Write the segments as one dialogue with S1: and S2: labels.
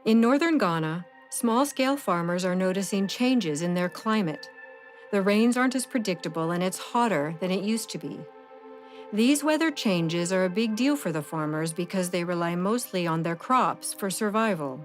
S1: In northern Ghana, small-scale farmers are noticing changes in their climate. The rains aren't as predictable and it's hotter than it used to be. These weather changes are a big deal for the farmers because they rely mostly on their crops for survival.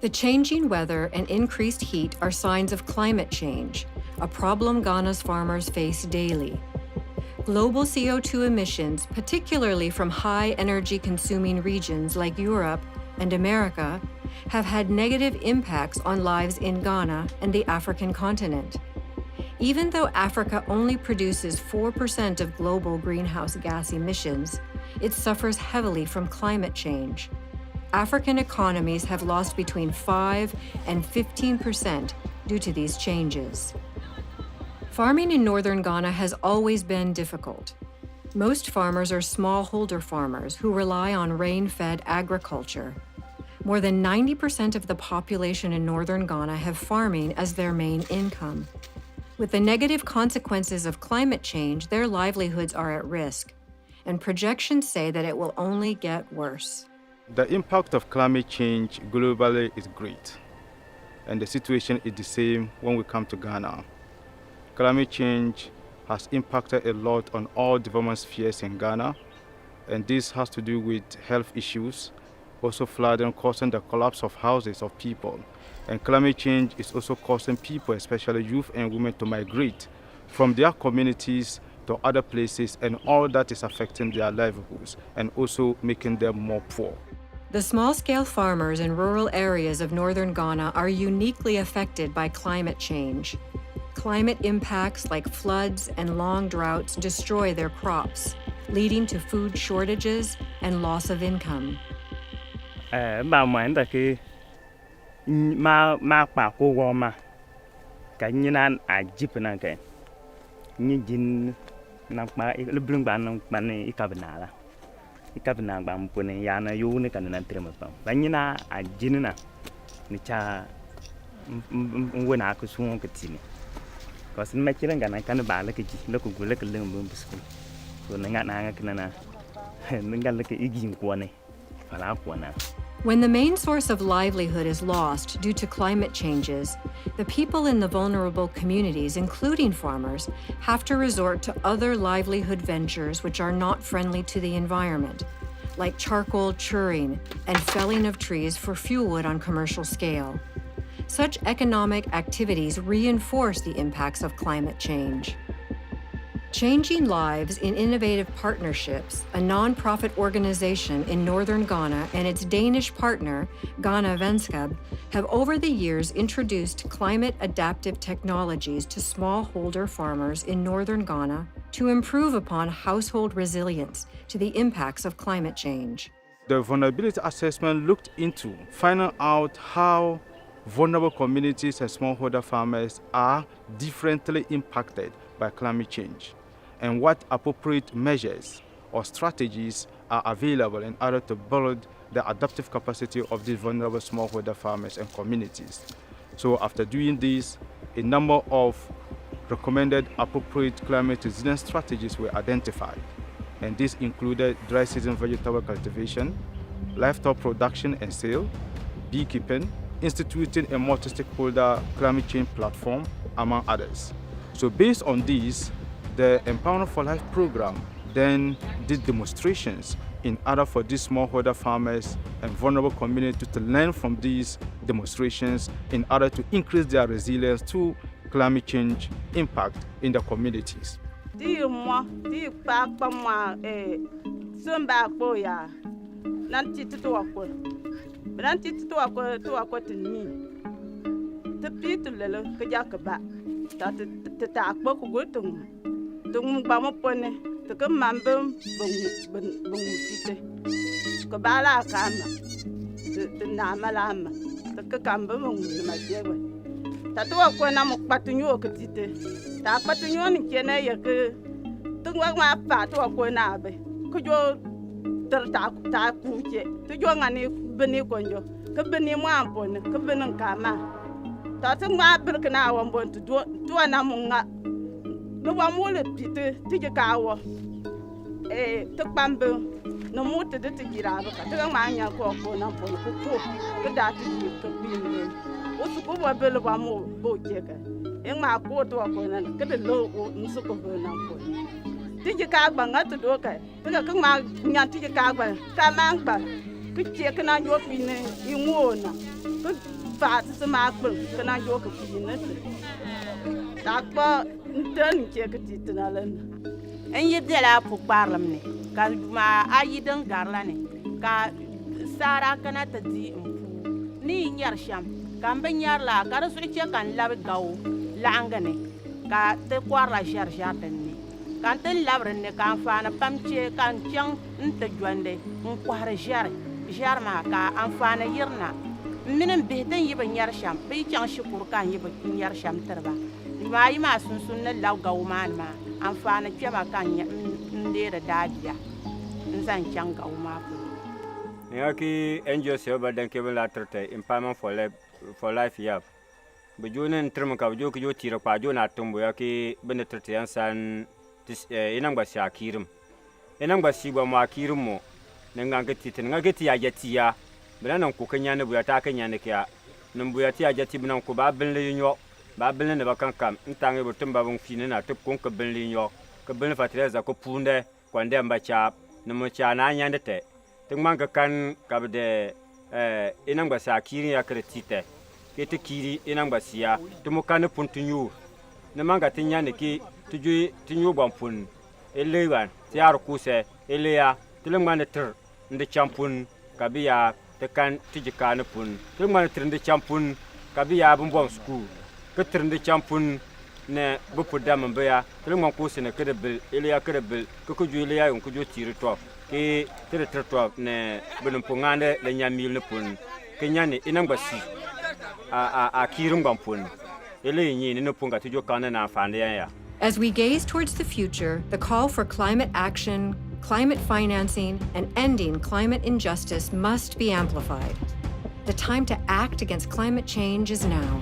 S1: The changing weather and increased heat are signs of climate change, a problem Ghana's farmers face daily. Global CO2 emissions, particularly from high energy-consuming regions like Europe and America, have had negative impacts on lives in Ghana and the African continent. Even though Africa only produces 4% of global greenhouse gas emissions, it suffers heavily from climate change. African economies have lost between 5 and 15% due to these changes. Farming in northern Ghana has always been difficult. Most farmers are smallholder farmers who rely on rain-fed agriculture. More than 90% of the population in northern Ghana have farming as their main income. With the negative consequences of climate change, their livelihoods are at risk, and projections say that it will only get worse.
S2: The impact of climate change globally is great, and the situation is the same when we come to Ghana. Climate change has impacted a lot on all development spheres in Ghana, and this has to do with health issues, also flooding causing the collapse of houses of people. And climate change is also causing people, especially youth and women, to migrate from their communities to other places, and all that is affecting their livelihoods and also making them more poor.
S1: The small-scale farmers in rural areas of northern Ghana are uniquely affected by climate change. Climate impacts like floods and long droughts destroy their crops, leading to food shortages and loss of income. When the main source of livelihood is lost due to climate changes, the people in the vulnerable communities, including farmers, have to resort to other livelihood ventures which are not friendly to the environment, like charcoal curing and felling of trees for fuelwood on commercial scale. Such economic activities reinforce the impacts of climate change. Changing Lives in Innovative Partnerships, a non-profit organization in northern Ghana, and its Danish partner, Ghana Venskab, have over the years introduced climate-adaptive technologies to smallholder farmers in northern Ghana to improve upon household resilience to the impacts of climate change.
S2: The vulnerability assessment looked into finding out how vulnerable communities and smallholder farmers are differently impacted by climate change, and what appropriate measures or strategies are available in order to build the adaptive capacity of these vulnerable smallholder farmers and communities. So after doing this, a number of recommended appropriate climate resilience strategies were identified, and this included dry season vegetable cultivation, livestock production and sale, beekeeping, instituting a multi-stakeholder climate change platform, among others. So based on these, the Empowerment for Life program then did demonstrations in order for these smallholder farmers and vulnerable communities to learn from these demonstrations in order to increase their resilience to climate change impact in the communities.
S3: te pitu lelo ke jakaba ta te ta ko ko tung ba mo pone te ke mambem bung tite ko bala kama te na malama te ke kamba mung ma jewe ta to ko na mo patunyo ke tite ta patunyo ni kene ye ke tung wa ma pa to ko na be ko jo ta ku che to jo ngani beni ko jo ke beni mo ampone ke benin kama ta te ma bir kana wa bon to na mo nga no wa mo le pite tije ka wo te pambe no mo te de gira ba ka te ma nya ko na bon ko ke da ti ko bi o su ko wa bele wa mo bo je ka e ma ko to ko na ke de lo o nsu ko na ko tije ka gba nga to do ka te ka ma nya tije ka gba ka ma gba ke che ke na yo pi ne i ngo na ke fa se ma gba ke na yo ke pi ne ta ko nten che ke ti na len
S4: en yidela pu parlam ne ka ma ayidan garla ne ka sara kana ta di ni nyar sham kan ben nyar la ka su che kan lab gaw la angane ka te kwara jar den ne kan te labre ne kan fa na pamche kan chang nte jwande un kwara jar ma ka an fa na yirna minen behten yiba nyar sham be chang shukur kan yiba nyar sham terba ma yi ma sun na law gaw man ma an fa na chema kan ndere dadia nzan chang gaw ma
S5: Yaki NGO seba dan kebe la trete empowerment for life yap. Bejone ntrem ka jo ki jo tira pa jo na tumbo yaki bene trete yansan inang ba sha kirim. Inang ba si ba ma kirim mo nenga ngati tenga ngati ya jatia. Bena ko kanya ne buya ta kanya ne kya. Numbuya ti ya jati bena ko ba ben le nyo. Ba ben ne ba kan kam ntange bo tumba bon fine na tep kon ka ben le nyo. Ka ben fatreza ko punde kwande mba cha numo cha na nyande te. Tengman kan kabde inang basa kiri ya kretite kete kiri inang basia tumo kan puntunyu ne manga tinya ne ki tuju tinyu bampun elewan tiar kuse eleya tilengman ter nde champun kabiya te kan tijika ne pun tilengman ter nde champun kabiya bumbon sku keter nde champun ne bupuda mbeya tilengman kuse ne kedebil eleya kedebil kuju eleya on kuju tiri to ke tere trotwa ne benum pungande le nyamil ne pun ke nyane inang basi a kirum gampun ele nyi ne punga tujo kana na fande ya.
S1: As we gaze towards the future, the call for climate action, climate financing, and ending climate injustice must be amplified. The time to act against climate change is now.